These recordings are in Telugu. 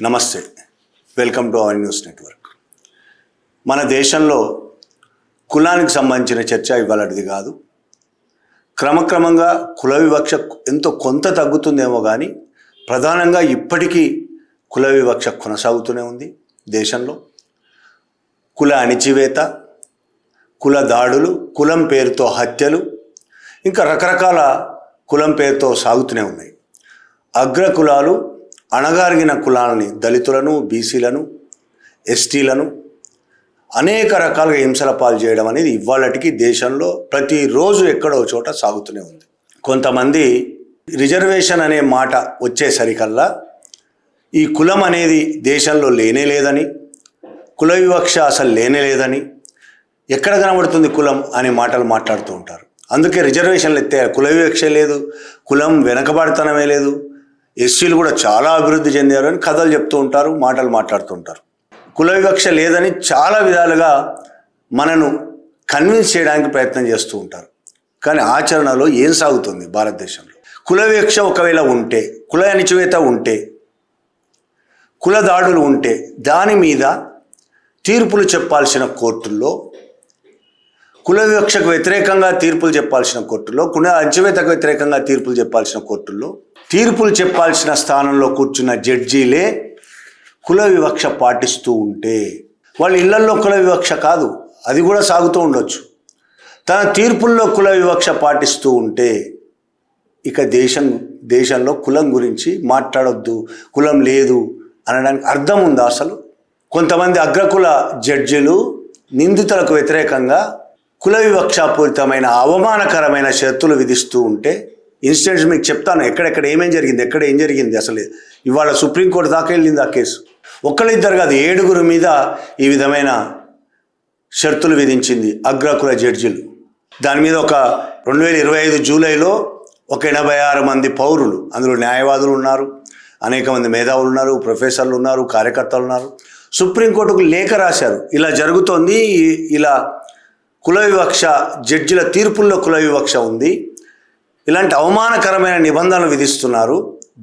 నమస్తే, welcome to our news network. మన దేశంలో కులానికి సంబంధించిన చర్చ ఇవ్వాలది కాదు. క్రమక్రమంగా కుల వివక్ష కొంత తగ్గుతుందేమో కానీ ప్రధానంగా ఇప్పటికీ కుల వివక్ష కొనసాగుతూనే ఉంది దేశంలో. కుల అణిచివేత, కుల దాడులు, కులం పేరుతో హత్యలు, ఇంకా రకరకాల కులం పేరుతో సాగుతూనే ఉన్నాయి. అగ్రకులాలు అణగారిన కులాలని, దళితులను, బీసీలను, ఎస్టీలను అనేక రకాలుగా హింసల పాలు చేయడం అనేది ఇవాళటికి దేశంలో ప్రతిరోజు ఎక్కడో చోట సాగుతూనే ఉంది. కొంతమంది రిజర్వేషన్ అనే మాట వచ్చేసరికల్లా ఈ కులం అనేది దేశంలో లేనే లేదని, కుల వివక్ష అసలు లేనే లేదని, ఎక్కడ కనబడుతుంది కులం అనే మాటలు మాట్లాడుతూ ఉంటారు. అందుకే రిజర్వేషన్లు ఎత్తే కుల వివక్ష లేదు, కులం వెనకబడతనమే లేదు, ఎస్సీలు కూడా చాలా అభివృద్ధి చెందారు అని కథలు చెప్తూ ఉంటారు, మాటలు మాట్లాడుతూ ఉంటారు. కుల వివక్ష లేదని చాలా విధాలుగా మనను కన్విన్స్ చేయడానికి ప్రయత్నం చేస్తూ ఉంటారు. కానీ ఆచరణలో ఏం సాగుతుంది భారతదేశంలో? కుల వివక్ష ఒకవేళ ఉంటే, కుల అణిచివేత ఉంటే, కుల దాడులు ఉంటే దాని మీద తీర్పులు చెప్పాల్సిన కోర్టుల్లో, కుల వివక్షకు వ్యతిరేకంగా తీర్పులు చెప్పాల్సిన కోర్టుల్లో, కుల అణచివేతకు వ్యతిరేకంగా తీర్పులు చెప్పాల్సిన కోర్టుల్లో తీర్పులు చెప్పాల్సిన స్థానంలో కూర్చున్న జడ్జీలే కుల వివక్ష పాటిస్తూ ఉంటే, వాళ్ళ ఇళ్లల్లో కుల వివక్ష కాదు, అది కూడా సాగుతూ ఉండొచ్చు, తన తీర్పుల్లో కుల వివక్ష పాటిస్తూ ఉంటే ఇక దేశంలో కులం గురించి మాట్లాడొద్దు, కులం లేదు అనడానికి అర్థం ఉందా అసలు? కొంతమంది అగ్రకుల జడ్జిలు నిందితులకు వ్యతిరేకంగా కుల వివక్షాపూరితమైన అవమానకరమైన షరతులు విధిస్తూ ఉంటే ఇన్సిడెంట్స్ మీకు చెప్తాను. ఎక్కడెక్కడ ఏమేం జరిగింది, ఎక్కడ ఏం జరిగింది, అసలు ఇవాళ సుప్రీంకోర్టు దాకా వెళ్ళింది ఆ కేసు. ఒక్కళ్ళిద్దరు కాదు, 7 మీద ఈ విధమైన షరతులు విధించింది అగ్రకుల జడ్జిలు. దాని మీద ఒక 2025 జూలైలో ఒక 86 మంది పౌరులు, అందులో న్యాయవాదులు ఉన్నారు, అనేక మంది మేధావులు ఉన్నారు, ప్రొఫెసర్లు ఉన్నారు, కార్యకర్తలు ఉన్నారు, సుప్రీంకోర్టుకు లేఖ రాశారు. ఇలా జరుగుతోంది, ఇలా కుల వివక్ష, జడ్జిల తీర్పుల్లో కుల వివక్ష ఉంది, ఇలాంటి అవమానకరమైన నిబంధనలు విధిస్తున్నారు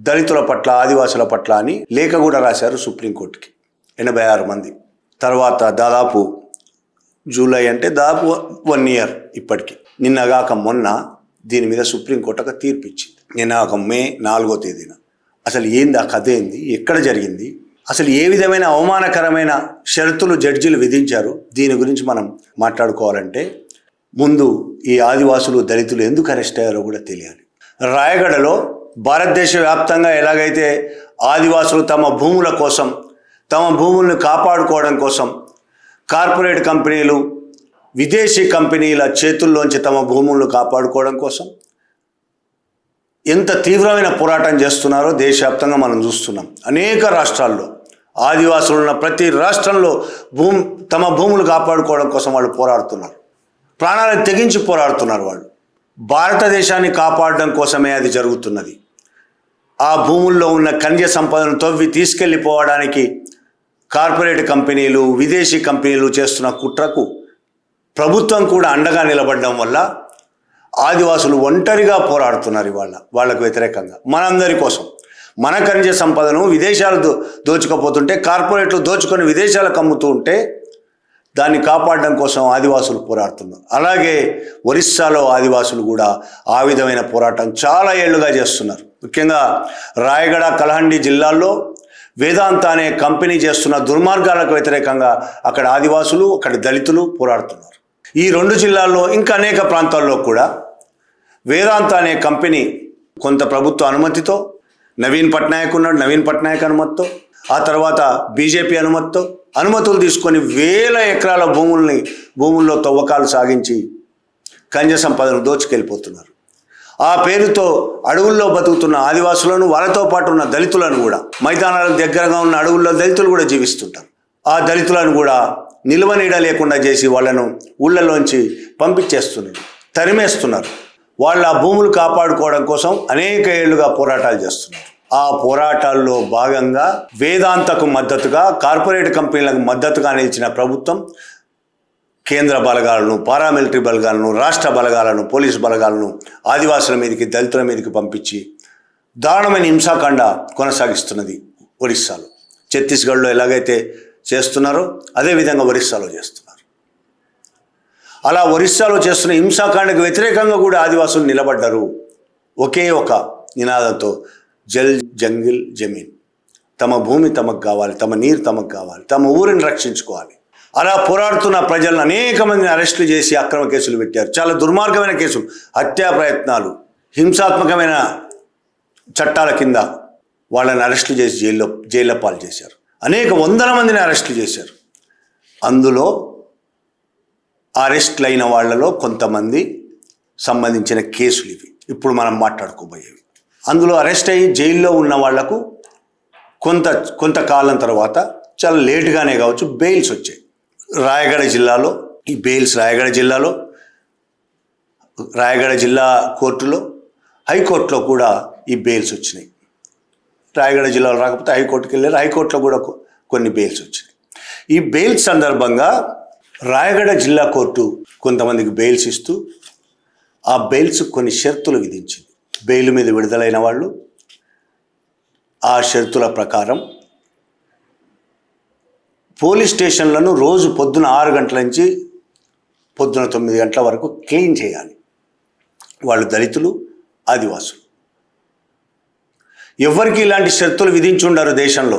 దళితుల పట్ల, ఆదివాసుల పట్ల అని లేఖ కూడా రాశారు సుప్రీంకోర్టుకి 86 మంది. తర్వాత దాదాపు జూలై అంటే దాదాపు 1 ఇయర్ ఇప్పటికి, నిన్నగాక మొన్న దీని మీద సుప్రీంకోర్టు ఒక తీర్పు ఇచ్చింది. నిన్న మే 4వ తేదీన. అసలు ఏంది ఆ కథ, ఏంది, ఎక్కడ జరిగింది, అసలు ఏ విధమైన అవమానకరమైన షరతులు జడ్జీలు విధించారు, దీని గురించి మనం మాట్లాడుకోవాలంటే ముందు ఈ ఆదివాసులు, దళితులు ఎందుకు అరెస్ట్ అయ్యారో కూడా తెలియాలి. రాయగడలో భారతదేశ వ్యాప్తంగా ఎలాగైతే ఆదివాసులు తమ భూముల కోసం, తమ భూములను కాపాడుకోవడం కోసం కార్పొరేట్ కంపెనీలు, విదేశీ కంపెనీల చేతుల్లోంచి తమ భూములను కాపాడుకోవడం కోసం ఎంత తీవ్రమైన పోరాటం చేస్తున్నారో దేశవ్యాప్తంగా మనం చూస్తున్నాం. అనేక రాష్ట్రాల్లో ఆదివాసులు ఉన్న ప్రతి రాష్ట్రంలో తమ భూములు కాపాడుకోవడం కోసం వాళ్ళు పోరాడుతున్నారు, ప్రాణాలను తెగించి పోరాడుతున్నారు. వాళ్ళు భారతదేశాన్ని కాపాడడం కోసమే అది జరుగుతున్నది. ఆ భూముల్లో ఉన్న ఖనిజ సంపదను తవ్వి తీసుకెళ్ళిపోవడానికి కార్పొరేట్ కంపెనీలు, విదేశీ కంపెనీలు చేస్తున్న కుట్రకు ప్రభుత్వం కూడా అండగా నిలబడడం వల్ల ఆదివాసులు ఒంటరిగా పోరాడుతున్నారు ఇవాళ వాళ్ళకు వ్యతిరేకంగా, మనందరి కోసం. మన ఖనిజ సంపదను విదేశాలు దోచుకపోతుంటే, కార్పొరేట్లు దోచుకొని విదేశాలకు అమ్ముతూ ఉంటే దాన్ని కాపాడడం కోసం ఆదివాసులు పోరాడుతున్నారు. అలాగే ఒరిస్సాలో ఆదివాసులు కూడా ఆ విధమైన పోరాటం చాలా ఏళ్లుగా చేస్తున్నారు. ముఖ్యంగా రాయగడ, కలహండి జిల్లాల్లో వేదాంత అనే కంపెనీ చేస్తున్న దుర్మార్గాలకు వ్యతిరేకంగా అక్కడ ఆదివాసులు, అక్కడ దళితులు పోరాడుతున్నారు. ఈ 2 జిల్లాల్లో ఇంకా అనేక ప్రాంతాల్లో కూడా వేదాంత అనే కంపెనీ కొంత ప్రభుత్వ అనుమతితో, నవీన్ పట్నాయక్ ఉన్నాడు, నవీన్ పట్నాయక్ అనుమతితో, ఆ తర్వాత బీజేపీ అనుమతులు తీసుకొని వేల ఎకరాల భూముల్లో తవ్వకాలు సాగించి ఖనిజ సంపదను దోచుకెళ్ళిపోతున్నారు. ఆ పేరుతో అడవుల్లో బతుకుతున్న ఆదివాసులను, వాళ్ళతో పాటు ఉన్న దళితులను కూడా, మైదానాలకు దగ్గరగా ఉన్న అడవుల్లో దళితులు కూడా జీవిస్తుంటారు, ఆ దళితులను కూడా నిల్వ నీడ లేకుండా చేసి వాళ్ళను ఊళ్ళలోంచి పంపించేస్తున్నారు, తరిమేస్తున్నారు. వాళ్ళ భూములు కాపాడుకోవడం కోసం అనేక ఏళ్లుగా పోరాటాలు చేస్తున్నారు. ఆ పోరాటాల్లో భాగంగా వేదాంతకు మద్దతుగా, కార్పొరేట్ కంపెనీలకు మద్దతుగా నిలిచిన ప్రభుత్వం కేంద్ర బలగాలను, పారామిలిటరీ బలగాలను, రాష్ట్ర బలగాలను, పోలీసు బలగాలను ఆదివాసుల మీదకి, దళితుల మీదకి పంపించి దారుణమైన హింసాకాండ కొనసాగిస్తున్నది ఒరిస్సాలో. ఛత్తీస్గఢ్లో ఎలాగైతే చేస్తున్నారో అదేవిధంగా ఒరిస్సాలో చేస్తున్నారు. అలా ఒరిస్సాలో చేస్తున్న హింసాకాండకు వ్యతిరేకంగా కూడా ఆదివాసులు నిలబడ్డారు. ఒకే ఒక నినాదంతో జల్ జంగిల్ జమీన్, తమ భూమి తమకు కావాలి, తమ నీరు తమకు కావాలి, తమ ఊరిని రక్షించుకోవాలి. అలా పోరాడుతున్న ప్రజలను అనేక మందిని అరెస్టులు చేసి అక్రమ కేసులు పెట్టారు. చాలా దుర్మార్గమైన కేసులు, హత్యా ప్రయత్నాలు, హింసాత్మకమైన చట్టాల కింద వాళ్ళని అరెస్టులు చేసి జైల్లో పాలు చేశారు. అనేక వందల మందిని అరెస్టులు చేశారు. అందులో అరెస్టులు అయిన వాళ్ళలో కొంతమంది సంబంధించిన కేసులు ఇవి ఇప్పుడు మనం మాట్లాడుకోబోయేవి. అందులో అరెస్ట్ అయ్యి జైల్లో ఉన్న వాళ్లకు కొంతకాలం తర్వాత చాలా లేటుగానే కావచ్చు బెయిల్స్ వచ్చాయి. రాయగడ జిల్లాలో ఈ బెయిల్స్ రాయగడ జిల్లా కోర్టులో, హైకోర్టులో కూడా ఈ బెయిల్స్ వచ్చినాయి. రాయగడ జిల్లాలో రాకపోతే హైకోర్టుకి వెళ్ళారు, హైకోర్టులో కూడా కొన్ని బెయిల్స్ వచ్చినాయి. ఈ బెయిల్స్ సందర్భంగా రాయగడ జిల్లా కోర్టు కొంతమందికి బెయిల్స్ ఇస్తూ ఆ బెయిల్స్ కొన్ని షరతులు విధించింది. బెయిల్ మీద విడుదలైన వాళ్ళు ఆ షరతుల ప్రకారం పోలీస్ స్టేషన్లను రోజు పొద్దున 6 గంటల నుంచి పొద్దున 9 గంటల వరకు క్లీన్ చేయాలి. వాళ్ళు దళితులు, ఆదివాసులు. ఎవరికి ఇలాంటి షరతులు విధించుండారు దేశంలో.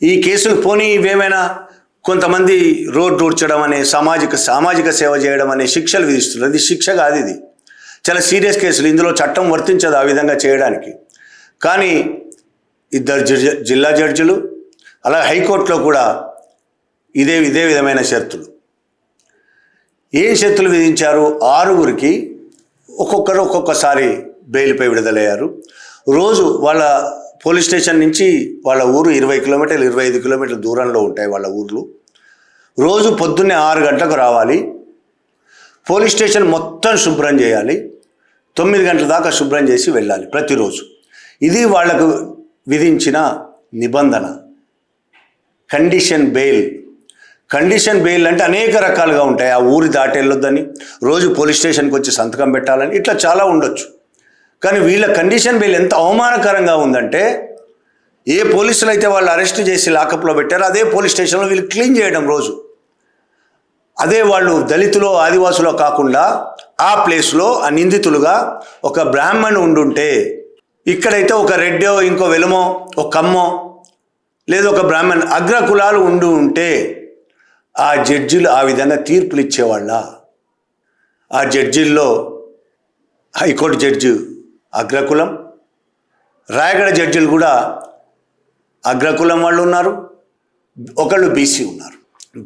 ఈ కేసులు పోనీ ఇవేమైనా కొంతమంది రోడ్డు ఊడ్చడం అనే సామాజిక సేవ చేయడం అనే శిక్షలు విధిస్తున్నారు. ఇది శిక్ష కాదు, ఇది చాలా సీరియస్ కేసులు. ఇందులో చట్టం వర్తించదు ఆ విధంగా చేయడానికి. కానీ 2 జిల్లా జడ్జిలు అలా హైకోర్టులో కూడా ఇదే విధమైన షరతులు. ఏం షరతులు విధించారు? 6గురికి ఒక్కొక్కరు ఒక్కొక్కసారి బెయిల్పై విడుదలయ్యారు. రోజు వాళ్ళ పోలీస్ స్టేషన్ నుంచి వాళ్ళ ఊరు 20 కిలోమీటర్లు 25 కిలోమీటర్ల దూరంలో ఉంటాయి వాళ్ళ ఊర్లు. రోజు పొద్దున్నే 6 గంటలకు రావాలి. పోలీస్ స్టేషన్ మొత్తం శుభ్రం చేయాలి. 9 గంటల దాకా శుభ్రం చేసి వెళ్ళాలి ప్రతిరోజు. ఇది వాళ్లకు విధించిన నిబంధన. కండిషన్ బెయిల్ అంటే అనేక రకాలుగా ఉంటాయి. ఆ ఊరి దాటి వెళ్ళొద్దని, రోజు పోలీస్ స్టేషన్కి వచ్చి సంతకం పెట్టాలని, ఇట్లా చాలా ఉండొచ్చు. కానీ వీళ్ళ కండిషన్ బెయిల్ ఎంత అవమానకరంగా ఉందంటే, ఏ పోలీసులు అయితే వాళ్ళు అరెస్ట్ చేసి లాకప్లో పెట్టారో అదే పోలీస్ స్టేషన్లో వీళ్ళు క్లీన్ చేయడం రోజు. అదే వాళ్ళు దళితులో ఆదివాసులో కాకుండా ఆ ప్లేస్లో ఆ నిందితులుగా ఒక బ్రాహ్మణ్ ఉండుంటే, ఇక్కడైతే ఒక రెడ్డో ఇంకో వెలుమో ఒక కమ్మో లేదా ఒక బ్రాహ్మణ్ అగ్రకులాలు ఉంటే ఆ జడ్జిలు ఆ విధంగా తీర్పులు ఇచ్చేవాళ్ళ. ఆ జడ్జిల్లో హైకోర్టు జడ్జి అగ్రకులం, రాయగడ జడ్జిలు కూడా అగ్రకులం వాళ్ళు ఉన్నారు, ఒకళ్ళు బీసీ ఉన్నారు.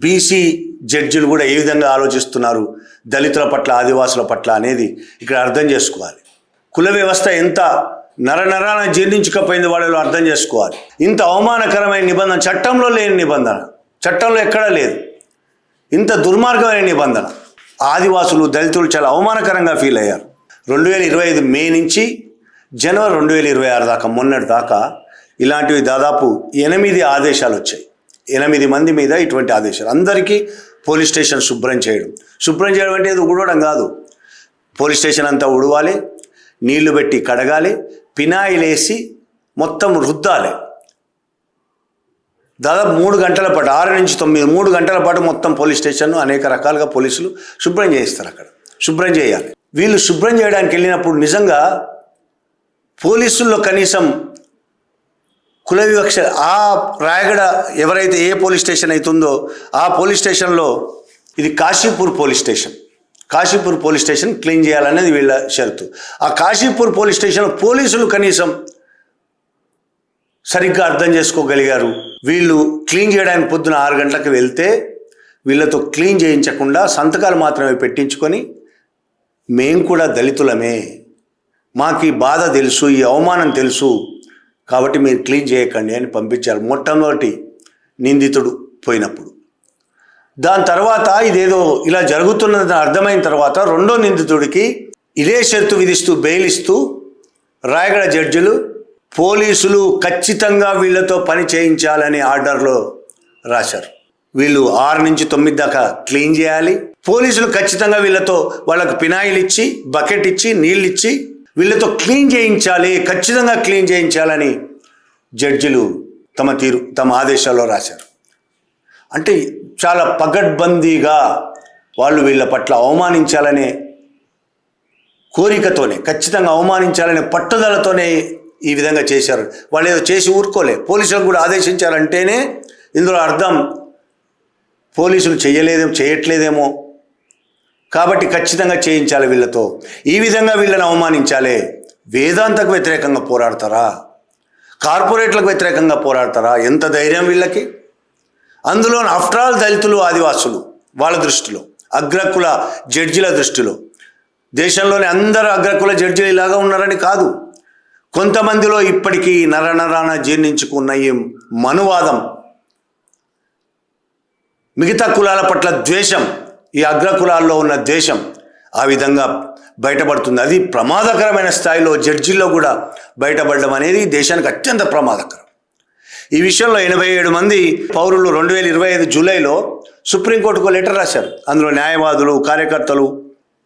బీసీ జడ్జిలు కూడా ఏ విధంగా ఆలోచిస్తున్నారు దళితుల పట్ల, ఆదివాసుల పట్ల అనేది ఇక్కడ అర్థం చేసుకోవాలి. కుల వ్యవస్థ ఎంత నరనరాన జీర్ణించకపోయింది వాళ్ళు అర్థం చేసుకోవాలి. ఇంత అవమానకరమైన నిబంధన, చట్టంలో లేని నిబంధన, చట్టంలో ఎక్కడా లేదు. ఇంత దుర్మార్గమైన నిబంధన ఆదివాసులు, దళితులు చాలా అవమానకరంగా ఫీల్ అయ్యారు. 2025 మే నుంచి జనవరి 2026 దాకా, మొన్నటి దాకా ఇలాంటివి దాదాపు 8 ఆదేశాలు వచ్చాయి. 8 మంది మీద ఇటువంటి ఆదేశాలు. అందరికీ పోలీస్ స్టేషన్ శుభ్రం చేయడం అంటే ఇది ఉడవడం కాదు. పోలీస్ స్టేషన్ అంతా ఉడవాలి, నీళ్లు పెట్టి కడగాలి, పినాయిల్ వేసి మొత్తం రుద్దాలి. దాదాపు 3 గంటల పాటు, 6 నుంచి 9, 3 గంటల పాటు మొత్తం పోలీస్ స్టేషన్ను అనేక రకాలుగా పోలీసులు శుభ్రం చేయిస్తారు. అక్కడ శుభ్రం చేయాలి. వీళ్ళు శుభ్రం చేయడానికి వెళ్ళినప్పుడు నిజంగా పోలీసుల్లో కనీసం కుల వివక్ష, ఆ రాయగడ ఎవరైతే ఏ పోలీస్ స్టేషన్ అవుతుందో ఆ పోలీస్ స్టేషన్లో, ఇది కాశీపూర్ పోలీస్ స్టేషన్ క్లీన్ చేయాలనేది వీళ్ళ షరతు. ఆ కాశీపూర్ పోలీస్ స్టేషన్లో పోలీసులు కనీసం సరిగ్గా అర్థం చేసుకోగలిగారు. వీళ్ళు క్లీన్ చేయడానికి పొద్దున 6 గంటలకు వెళ్తే వీళ్ళతో క్లీన్ చేయించకుండా సంతకాలు మాత్రమే పెట్టించుకొని, మేం కూడా దళితులమే, మాకు ఈ బాధ తెలుసు, ఈ అవమానం తెలుసు, కాబట్టి మీరు క్లీన్ చేయకండి అని పంపించారు మొట్టమొదటి నిందితుడు పోయినప్పుడు. దాని తర్వాత ఇదేదో ఇలా జరుగుతున్నదని అర్థమైన తర్వాత రెండో నిందితుడికి ఇదే షరతు విధిస్తూ బెయిల్ ఇస్తూ రాయగడ జడ్జిలు పోలీసులు ఖచ్చితంగా వీళ్ళతో పని చేయించాలని ఆర్డర్లో రాశారు. వీళ్ళు 6 నుంచి 9 దాకా క్లీన్ చేయాలి. పోలీసులు ఖచ్చితంగా వీళ్ళతో వాళ్ళకు పినాయిల్ ఇచ్చి, బకెట్ ఇచ్చి, నీళ్ళు ఇచ్చి వీళ్ళతో క్లీన్ చేయించాలి, ఖచ్చితంగా క్లీన్ చేయించాలని జడ్జిలు తమ ఆదేశాల్లో రాశారు. అంటే చాలా పగడ్బందీగా వాళ్ళు వీళ్ళ పట్ల అవమానించాలనే కోరికతోనే, ఖచ్చితంగా అవమానించాలనే పట్టుదలతోనే ఈ విధంగా చేశారు. వాళ్ళు ఏదో చేసి ఊరుకోలే, పోలీసులకు కూడా ఆదేశించారంటేనే ఇందులో అర్థం పోలీసులు చేయట్లేదేమో, కాబట్టి ఖచ్చితంగా చేయించాలి వీళ్ళతో, ఈ విధంగా వీళ్ళని అవమానించాలి. వేదాంతకు వ్యతిరేకంగా పోరాడతారా? కార్పొరేట్లకు వ్యతిరేకంగా పోరాడతారా? ఎంత ధైర్యం వీళ్ళకి! అందులో ఆఫ్టర్ ఆల్ దళితులు, ఆదివాసులు వాళ్ళ దృష్టిలో, అగ్రకుల జడ్జిల దృష్టిలో, దేశంలోని అందరు అగ్రకుల జడ్జిలు ఇలాగా ఉన్నారని కాదు, కొంతమందిలో ఇప్పటికీ నరనరాన జీర్ణించుకున్న ఈ మనువాదం, మిగతా కులాల పట్ల ద్వేషం, ఈ అగ్రకులాల్లో ఉన్న ద్వేషం ఆ విధంగా బయటపడుతుంది. అది ప్రమాదకరమైన స్థాయిలో జడ్జిల్లో కూడా బయటపడడం అనేది దేశానికి అత్యంత ప్రమాదకరం. ఈ విషయంలో 87 మంది పౌరులు 2025 జూలైలో సుప్రీంకోర్టుకు లెటర్ రాశారు. అందులో న్యాయవాదులు, కార్యకర్తలు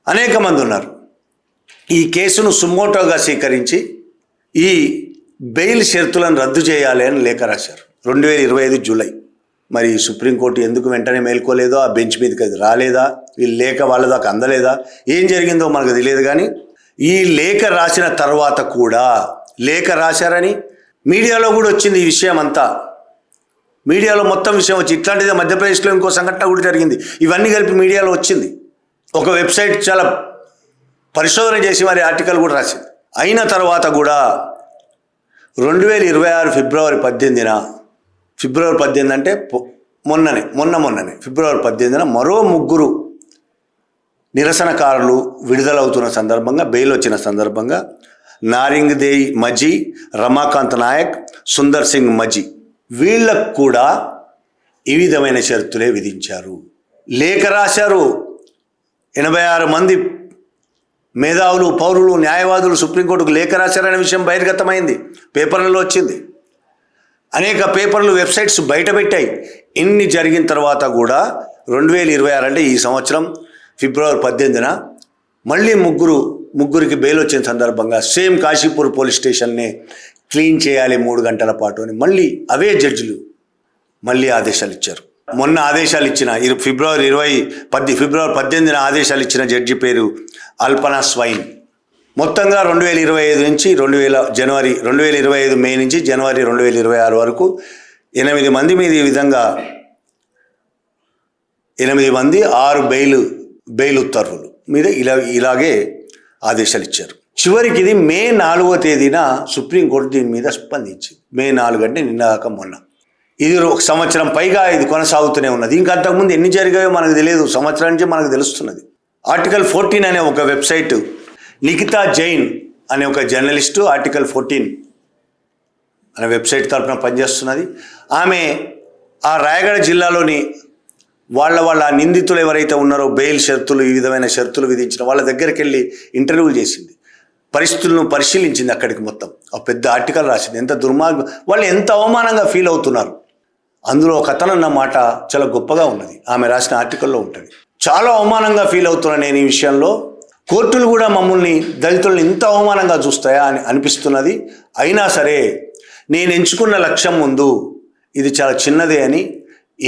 అనేక మంది ఉన్నారు. ఈ కేసును సుమోటోగా స్వీకరించి ఈ బెయిల్ షరతులను రద్దు చేయాలి అని లేఖ రాశారు 2025 జూలై. మరి సుప్రీంకోర్టు ఎందుకు వెంటనే మేల్కోలేదో, ఆ బెంచ్ మీదకి అది రాలేదా, ఈ లేఖ వాళ్ళ దాకా అందలేదా, ఏం జరిగిందో మనకు తెలియదు. కానీ ఈ లేఖ రాసిన తర్వాత కూడా, లేఖ రాశారని మీడియాలో కూడా వచ్చింది. ఈ విషయం అంతా మీడియాలో మొత్తం విషయం వచ్చి, ఇట్లాంటిదే మధ్యప్రదేశ్లో ఇంకో సంఘటన కూడా జరిగింది. ఇవన్నీ కలిపి మీడియాలో వచ్చింది. ఒక వెబ్సైట్ చాలా పరిశోధన చేసి మరి ఆర్టికల్ కూడా రాసింది. అయిన తర్వాత కూడా 2026 ఫిబ్రవరి 18 అంటే మొన్ననే ఫిబ్రవరి 18 మరో 3 నిరసనకారులు విడుదలవుతున్న సందర్భంగా, బెయిల్ వచ్చిన సందర్భంగా నారింగ్ దేయ్ మజీ, రమాకాంత్ నాయక్, సుందర్ సింగ్ మజీ వీళ్ళకు కూడా ఈ విధమైన షరతులే విధించారు. లేఖ రాశారు. 86 మంది మేధావులు, పౌరులు, న్యాయవాదులు సుప్రీంకోర్టుకు లేఖ రాశారనే విషయం బహిర్గతమైంది, పేపర్లలో వచ్చింది. అనేక పేపర్లు, వెబ్సైట్స్ బయటపెట్టాయి. ఇన్ని జరిగిన తర్వాత కూడా 2026 అంటే ఈ సంవత్సరం ఫిబ్రవరి 18 మళ్ళీ ముగ్గురికి బెయిల్ వచ్చిన సందర్భంగా సేమ్ కాశీపూర్ పోలీస్ స్టేషన్ని క్లీన్ చేయాలి 3 గంటల పాటు అని మళ్ళీ అవే జడ్జిలు మళ్ళీ ఆదేశాలు ఇచ్చారు. మొన్న ఆదేశాలు ఇచ్చిన ఫిబ్రవరి 18 ఆదేశాలు ఇచ్చిన జడ్జి పేరు అల్పనా స్వైన్. మొత్తంగా 2025 నుంచి 2025 మే నుంచి జనవరి 2026 వరకు 8 మంది మీద ఈ విధంగా 8 మంది 6 బెయిల్ ఉత్తర్వులు మీద ఇలాగే ఆదేశాలు ఇచ్చారు. చివరికి ఇది మే 4వ తేదీన సుప్రీంకోర్టు దీని మీద స్పందించింది. మే 4 అంటే నిన్నగాక మొన్న. ఇది 1 సంవత్సరం పైగా ఇది కొనసాగుతూనే ఉన్నది. ఇంకా అంతకుముందు ఎన్ని జరిగాయో మనకు తెలియదు, సంవత్సరం నుంచి మనకు తెలుస్తున్నది. ఆర్టికల్ 14 అనే ఒక వెబ్సైట్, నిఖితా జైన్ అనే ఒక జర్నలిస్టు ఆర్టికల్ 14 అనే వెబ్సైట్ తరఫున పనిచేస్తున్నది. ఆమె ఆ రాయగఢ జిల్లాలోని వాళ్ళ నిందితులు ఎవరైతే ఉన్నారో బెయిల్ షరతులు, ఈ విధమైన షరతులు విధించిన వాళ్ళ దగ్గరికి వెళ్ళి ఇంటర్వ్యూలు చేసింది, పరిస్థితులను పరిశీలించింది. అక్కడికి మొత్తం ఆ పెద్ద ఆర్టికల్ రాసింది. ఎంత దుర్మార్గం, వాళ్ళు ఎంత అవమానంగా ఫీల్ అవుతున్నారు. అందులో ఒక అతను అన్న మాట చాలా గొప్పగా ఉన్నది, ఆమె రాసిన ఆర్టికల్లో ఉంటుంది. చాలా అవమానంగా ఫీల్ అవుతున్నాను నేను ఈ విషయంలో, కోర్టులు కూడా మమ్మల్ని దళితులను ఇంత అవమానంగా చూస్తాయా అని అనిపిస్తున్నది. అయినా సరే నేను ఎంచుకున్న లక్ష్యం ముందు ఇది చాలా చిన్నదే అని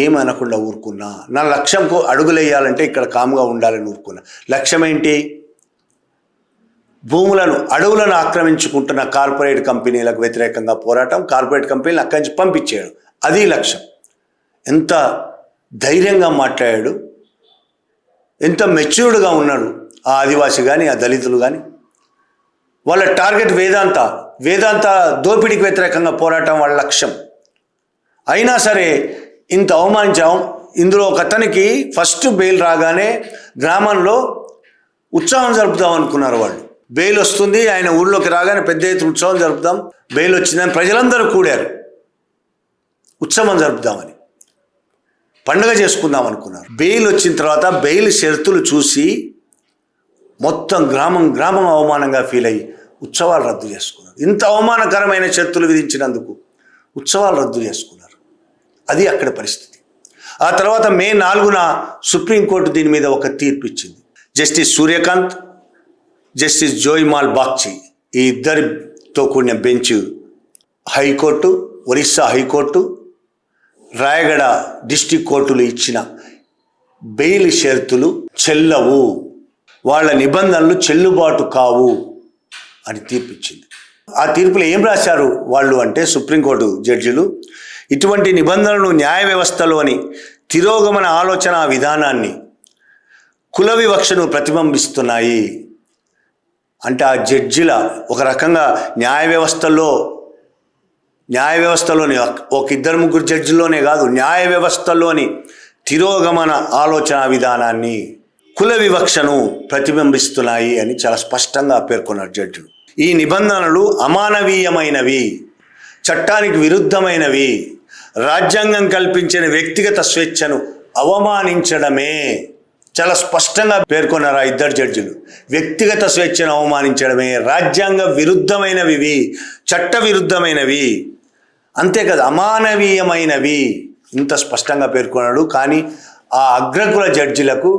ఏమనకుండా ఊరుకున్నా. నా లక్ష్యంకు అడుగులేయాలంటే ఇక్కడ కామ్గా ఉండాలని ఊరుకున్నా. లక్ష్యం ఏంటి? అడవులను ఆక్రమించుకుంటున్న కార్పొరేట్ కంపెనీలకు వ్యతిరేకంగా పోరాటం, కార్పొరేట్ కంపెనీలు అక్కడి నుంచి పంపించేయడం, అది లక్ష్యం. ఎంత ధైర్యంగా మాట్లాడాడు, ఎంత మెచ్యూర్డ్గా ఉన్నాడు ఆ ఆదివాసి కానీ ఆ దళితులు కానీ. వాళ్ళ టార్గెట్ వేదాంత దోపిడీకి వ్యతిరేకంగా పోరాటం వాళ్ళ లక్ష్యం. అయినా సరే ఇంత అవమానించాం. ఇందులో ఒక అతనికి ఫస్ట్ బెయిల్ రాగానే గ్రామంలో ఉత్సవం జరుపుదాం అనుకున్నారు వాళ్ళు. బెయిల్ వస్తుంది, ఆయన ఊళ్ళోకి రాగానే పెద్ద ఎత్తున ఉత్సవం జరుపుదాం, బెయిల్ వచ్చిందని ప్రజలందరూ కూడారు, ఉత్సవం జరుపుదామని, పండుగ చేసుకుందాం అనుకున్నారు. బెయిల్ వచ్చిన తర్వాత బెయిల్ షరతులు చూసి మొత్తం గ్రామం అవమానంగా ఫీల్ అయ్యి ఉత్సవాలు రద్దు చేసుకున్నారు. ఇంత అవమానకరమైన షరతులు విధించినందుకు ఉత్సవాలు రద్దు చేసుకున్నారు. అది అక్కడ పరిస్థితి. ఆ తర్వాత మే 4న సుప్రీంకోర్టు దీని మీద ఒక తీర్పు ఇచ్చింది. జస్టిస్ సూర్యకాంత్, జస్టిస్ జోయిమాల్ బాగ్చి, ఈ ఇద్దరితో కూడిన bench high court, Orissa high court, Rayagada district కోర్టులు ఇచ్చిన బెయిల్ షరతులు చెల్లవు, వాళ్ళ నిబంధనలు చెల్లుబాటు కావు అని తీర్పిచ్చింది. ఆ తీర్పులో ఏం రాశారు వాళ్ళు అంటే, సుప్రీంకోర్టు జడ్జిలు, ఇటువంటి నిబంధనలు న్యాయ వ్యవస్థలోని తిరోగమన ఆలోచన విధానాన్ని, కుల వివక్షను ప్రతిబింబిస్తున్నాయి. అంటే ఆ జడ్జిల ఒక రకంగా న్యాయ వ్యవస్థలోని ఒక ఇద్దరు ముగ్గురు జడ్జిలోనే కాదు, న్యాయ వ్యవస్థలోని తిరోగమన ఆలోచన విధానాన్ని, కుల వివక్షను ప్రతిబింబిస్తున్నాయి అని చాలా స్పష్టంగా పేర్కొన్నారు జడ్జిలు. ఈ నిబంధనలు అమానవీయమైనవి, చట్టానికి విరుద్ధమైనవి, రాజ్యాంగం కల్పించిన వ్యక్తిగత స్వేచ్ఛను అవమానించడమే. చాలా స్పష్టంగా పేర్కొన్నారు ఆ ఇద్దరు జడ్జిలు. వ్యక్తిగత స్వేచ్ఛను అవమానించడమే, రాజ్యాంగ విరుద్ధమైనవి, చట్ట విరుద్ధమైనవి, అంతేకాదు అమానవీయమైనవి, ఇంత స్పష్టంగా పేర్కొన్నాడు. కానీ ఆ అగ్రకుల జడ్జిలకు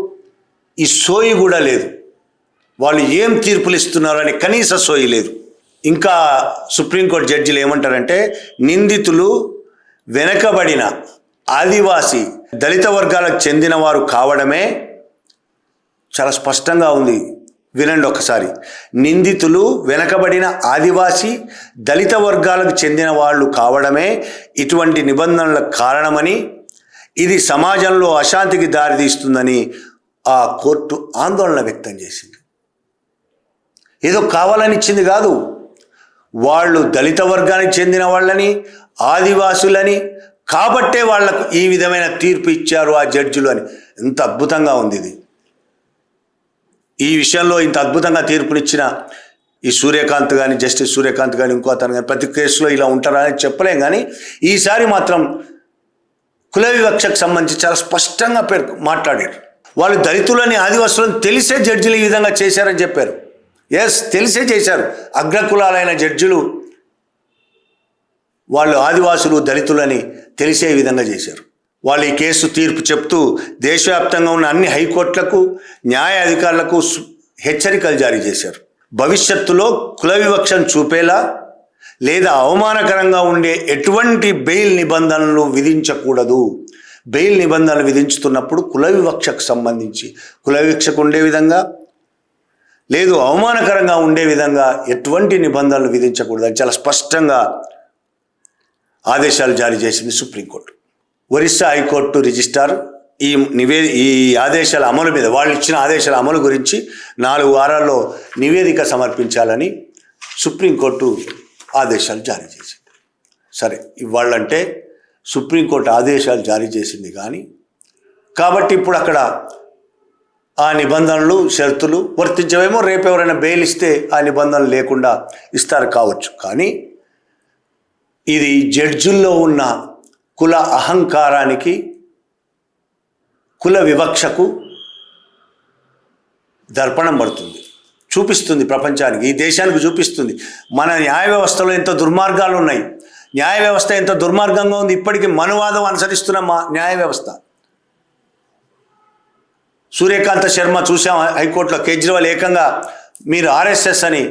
ఈ సోయి కూడా లేదు. వాళ్ళు ఏం తీర్పులు ఇస్తున్నారు అని కనీస సోయి లేదు. ఇంకా సుప్రీంకోర్టు జడ్జిలు ఏమంటారంటే, నిందితులు వెనకబడిన ఆదివాసీ దళిత వర్గాలకు చెందిన వారు కావడమే, చాలా స్పష్టంగా ఉంది, వినండి ఒకసారి. నిందితులు వెనకబడిన ఆదివాసీ దళిత వర్గాలకు చెందిన వాళ్ళు కావడమే ఇటువంటి నిబంధనలకు కారణమని, ఇది సమాజంలో అశాంతికి దారితీస్తుందని ఆ కోర్టు ఆందోళన వ్యక్తం చేసింది. ఏదో కావాలని ఇచ్చింది కాదు, వాళ్ళు దళిత వర్గానికి చెందిన వాళ్ళని, ఆదివాసులని కాబట్టే వాళ్లకు ఈ విధమైన తీర్పు ఇచ్చారు ఆ జడ్జిలు అని. ఎంత అద్భుతంగా ఉంది ఇది. ఈ విషయంలో ఇంత అద్భుతంగా తీర్పునిచ్చిన ఈ సూర్యకాంత్ కానీ, జస్టిస్ సూర్యకాంత్ కానీ, ఇంకో అతను కానీ, ప్రతి కేసులో ఇలా ఉంటారా అని చెప్పలేం. కానీ ఈసారి మాత్రం కుల వివక్షకు సంబంధించి చాలా స్పష్టంగా మాట్లాడారు. వాళ్ళు దళితులని, ఆదివాసులను తెలిసే జడ్జిలు ఈ విధంగా చేశారని చెప్పారు. ఎస్, తెలిసే చేశారు. అగ్రకులాలైన జడ్జిలు వాళ్ళు ఆదివాసులు, దళితులని తెలిసే విధంగా చేశారు. వాళ్ళు ఈ కేసు తీర్పు చెప్తూ దేశవ్యాప్తంగా ఉన్న అన్ని హైకోర్టులకు, న్యాయ అధికారులకు హెచ్చరికలు జారీ చేశారు. భవిష్యత్తులో కుల వివక్షను చూపేలా లేదా అవమానకరంగా ఉండే ఎటువంటి బెయిల్ నిబంధనలు విధించకూడదు. బెయిల్ నిబంధనలు విధించుతున్నప్పుడు కుల వివక్షకు సంబంధించి, కుల వివక్షకు ఉండే విధంగా లేదు అవమానకరంగా ఉండే విధంగా ఎటువంటి నిబంధనలు విధించకూడదు అని చాలా స్పష్టంగా ఆదేశాలు జారీ చేసింది సుప్రీంకోర్టు. ఒరిస్సా హైకోర్టు రిజిస్ట్రార్ ఈ ఆదేశాల అమలు మీద, వాళ్ళు ఇచ్చిన ఆదేశాల అమలు గురించి 4 వారాల్లో నివేదిక సమర్పించాలని సుప్రీంకోర్టు ఆదేశాలు జారీ చేసింది. సరే, ఇవాళ్ళంటే సుప్రీంకోర్టు ఆదేశాలు జారీ చేసింది కానీ, కాబట్టి ఇప్పుడు అక్కడ ఆ నిబంధనలు, షరతులు వర్తించవేమో. రేపు ఎవరైనా బెయిల్ ఇస్తే ఆ నిబంధనలు లేకుండా ఇస్తారు కావచ్చు. కానీ ఇది జడ్జుల్లో ఉన్న కుల అహంకారానికి, కుల వివక్షకు దర్పణం పడుతుంది, చూపిస్తుంది ప్రపంచానికి, ఈ దేశానికి చూపిస్తుంది. మన న్యాయ వ్యవస్థలో ఎంత దుర్మార్గాలు ఉన్నాయి, న్యాయ వ్యవస్థ ఎంత దుర్మార్గంగా ఉంది. ఇప్పటికీ మనువాదం అనుసరిస్తున్న మా న్యాయ వ్యవస్థ. సూర్యకాంత శర్మ చూసాం హైకోర్టులో, కేజ్రీవాల్ ఏకంగా మీరు ఆర్ఎస్ఎస్ అని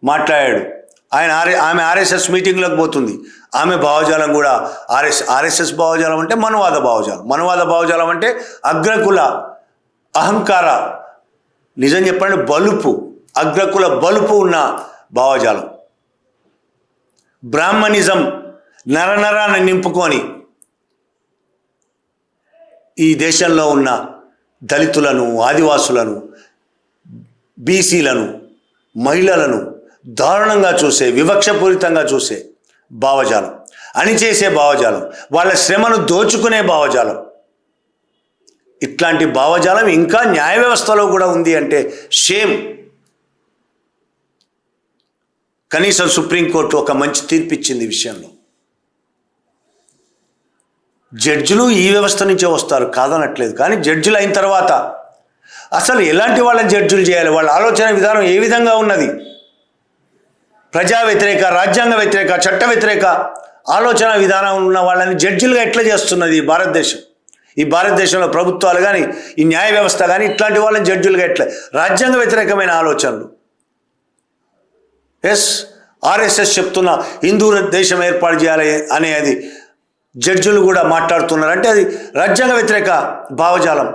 మాట్లాడాడు. ఆమె ఆర్ఎస్ఎస్ మీటింగ్లోకి పోతుంది. ఆమె భావజాలం కూడా ఆర్ఎస్ఎస్ భావజాలం అంటే మనువాద భావజాలం, మనువాద భావజాలం అంటే అగ్రకుల అహంకార, నిజం చెప్పండి బలుపు, అగ్రకుల బలుపు ఉన్న భావజాలం. బ్రాహ్మణిజం నరనరాన్ని నింపుకొని ఈ దేశంలో ఉన్న దళితులను, ఆదివాసులను, బీసీలను, మహిళలను దారుణంగా చూసే, వివక్షపూరితంగా చూసే భావజాలం, అణిచేసే భావజాలం, వాళ్ళ శ్రమను దోచుకునే భావజాలం. ఇట్లాంటి భావజాలం ఇంకా న్యాయ వ్యవస్థలో కూడా ఉంది అంటే షేమ్. కనీసం సుప్రీంకోర్టు ఒక మంచి తీర్పు ఇచ్చింది ఈ విషయంలో. జడ్జిలు ఈ వ్యవస్థ నుంచే వస్తారు, కాదనట్లేదు. కానీ జడ్జిలు అయిన తర్వాత అసలు ఎలాంటి వాళ్ళని జడ్జిలు చేయాలి, వాళ్ళ ఆలోచన విధానం ఏ విధంగా ఉన్నది, ప్రజా వ్యతిరేక, రాజ్యాంగ వ్యతిరేక, చట్ట వ్యతిరేక ఆలోచన విధానం ఉన్న వాళ్ళని జడ్జిలుగా ఎట్లా చేస్తున్నది ఈ భారతదేశం. ఈ భారతదేశంలో ప్రభుత్వాలు కానీ, ఈ న్యాయ వ్యవస్థ కానీ ఇట్లాంటి వాళ్ళని జడ్జిలుగా ఎట్లా, రాజ్యాంగ వ్యతిరేకమైన ఆలోచనలు. ఎస్, ఆర్ఎస్ఎస్ చెప్తున్న హిందూ దేశం ఏర్పాటు చేయాలి అనేది జడ్జిలు కూడా మాట్లాడుతున్నారు. అంటే అది రాజ్యాంగ వ్యతిరేక భావజాలం.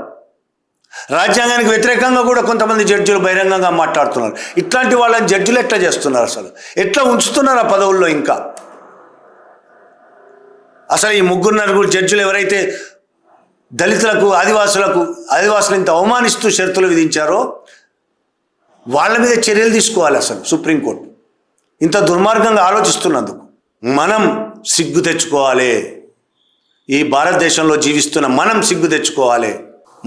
రాజ్యాంగానికి వ్యతిరేకంగా కూడా కొంతమంది జడ్జిలు బహిరంగంగా మాట్లాడుతున్నారు. ఇట్లాంటి వాళ్ళని జడ్జిలు ఎట్లా చేస్తున్నారు, అసలు ఎట్లా ఉంచుతున్నారు ఆ పదవుల్లో? ఇంకా అసలు ఈ 3-4 జడ్జిలు ఎవరైతే దళితులకు ఆదివాసులు ఇంత అవమానిస్తూ షరతులు విధించారో వాళ్ళ మీద చర్యలు తీసుకోవాలి అసలు సుప్రీంకోర్టు. ఇంత దుర్మార్గంగా ఆలోచిస్తున్నందుకు మనం సిగ్గు తెచ్చుకోవాలి. ఈ భారతదేశంలో జీవిస్తున్న మనం సిగ్గు తెచ్చుకోవాలి.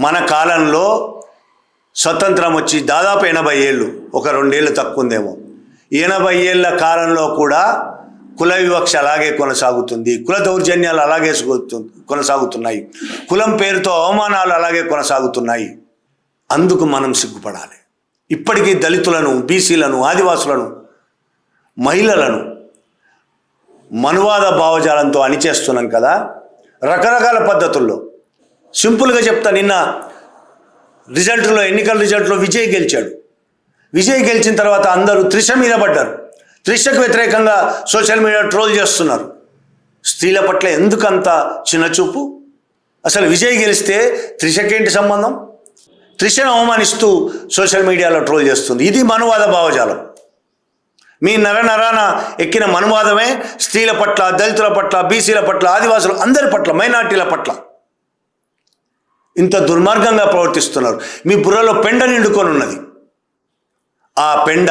మన కాలంలో స్వతంత్రం వచ్చి దాదాపు 80 ఏళ్ళు, ఒక 2 ఏళ్ళు తక్కువ ఉందేమో. 80 ఏళ్ళ కాలంలో కూడా కుల వివక్ష అలాగే కొనసాగుతుంది, కుల దౌర్జన్యాలు అలాగే కొనసాగుతున్నాయి, కులం పేరుతో అవమానాలు అలాగే కొనసాగుతున్నాయి. అందుకు మనం సిగ్గుపడాలి. ఇప్పటికీ దళితులను, బీసీలను, ఆదివాసులను, మహిళలను మనువాద భావజాలంతో అణిచేస్తున్నాం కదా రకరకాల పద్ధతుల్లో. సింపుల్గా చెప్తా, నిన్న ఎన్నికల రిజల్ట్లో విజయ్ గెలిచాడు. విజయ్ గెలిచిన తర్వాత అందరూ త్రిష మీద పడ్డారు. త్రిషకు వ్యతిరేకంగా సోషల్ మీడియా ట్రోల్ చేస్తున్నారు. స్త్రీల పట్ల ఎందుకంత చిన్నచూపు? అసలు విజయ్ గెలిస్తే త్రిషకేంటి సంబంధం? త్రిషను అవమానిస్తూ సోషల్ మీడియాలో ట్రోల్ చేస్తుంది. ఇది మనువాద భావజాలం. మీ నరాన ఎక్కిన మనువాదమే స్త్రీల పట్ల, దళితుల పట్ల, బీసీల పట్ల, ఆదివాసులు అందరి పట్ల, మైనార్టీల పట్ల ఇంత దుర్మార్గంగా ప్రవర్తిస్తున్నారు. మీ బుర్రలో పెండ నిండుకొని ఉన్నది. ఆ పెండ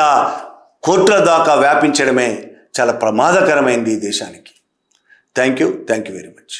కోట్ల దాకా వ్యాపించడమే చాలా ప్రమాదకరమైంది ఈ దేశానికి. Thank you very much.